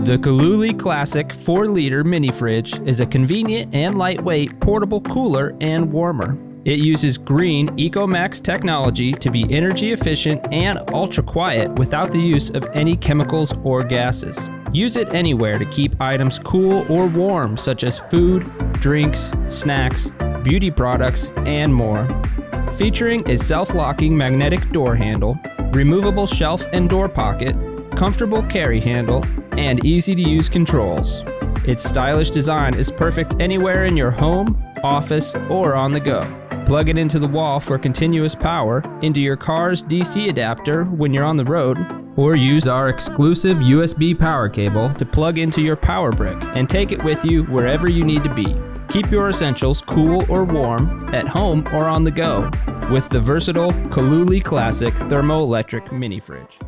The Kaluli Classic 4-liter mini fridge is a convenient and lightweight portable cooler and warmer. It uses green EcoMax technology to be energy efficient and ultra quiet without the use of any chemicals or gases. Use it anywhere to keep items cool or warm, such as food, drinks, snacks, beauty products, and more. Featuring a self-locking magnetic door handle, removable shelf and door pocket, comfortable carry handle, and easy-to-use controls. Its stylish design is perfect anywhere in your home, office, or on the go. Plug it into the wall for continuous power, into your car's DC adapter when you're on the road, or use our exclusive USB power cable to plug into your power brick and take it with you wherever you need to be. Keep your essentials cool or warm at home or on the go with the versatile Kaluli Classic thermoelectric mini fridge.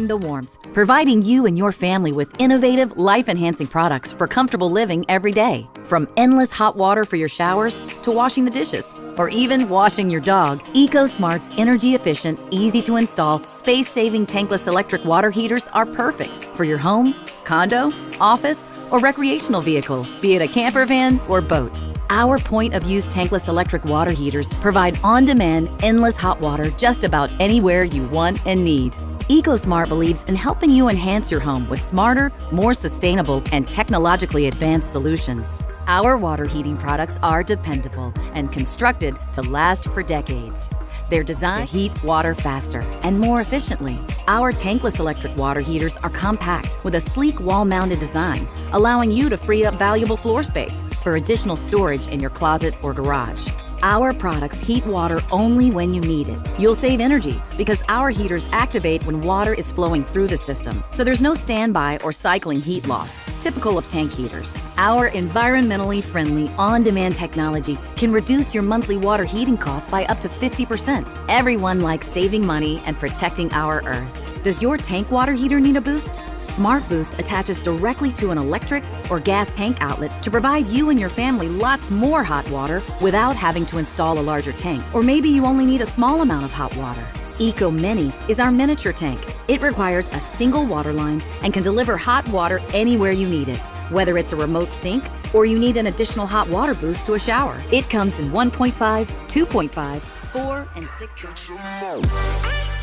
The warmth, providing you and your family with innovative, life-enhancing products for comfortable living every day. From endless hot water for your showers to washing the dishes or even washing your dog, EcoSmart's energy-efficient, easy-to-install, space-saving tankless electric water heaters are perfect for your home, condo, office, or recreational vehicle, be it a camper van or boat. Our point-of-use tankless electric water heaters provide on-demand, endless hot water just about anywhere you want and need. EcoSmart believes in helping you enhance your home with smarter, more sustainable, and technologically advanced solutions. Our water heating products are dependable and constructed to last for decades. They're designed to heat water faster and more efficiently. Our tankless electric water heaters are compact with a sleek wall-mounted design, allowing you to free up valuable floor space for additional storage in your closet or garage. Our products heat water only when you need it. You'll save energy because our heaters activate when water is flowing through the system, so there's no standby or cycling heat loss, typical of tank heaters. Our environmentally friendly, on-demand technology can reduce your monthly water heating costs by up to 50%. Everyone likes saving money and protecting our Earth. Does your tank water heater need a boost? Smart Boost attaches directly to an electric or gas tank outlet to provide you and your family lots more hot water without having to install a larger tank. Or maybe you only need a small amount of hot water. Eco Mini is our miniature tank. It requires a single water line and can deliver hot water anywhere you need it. Whether it's a remote sink or you need an additional hot water boost to a shower. It comes in 1.5, 2.5, 4, and 6.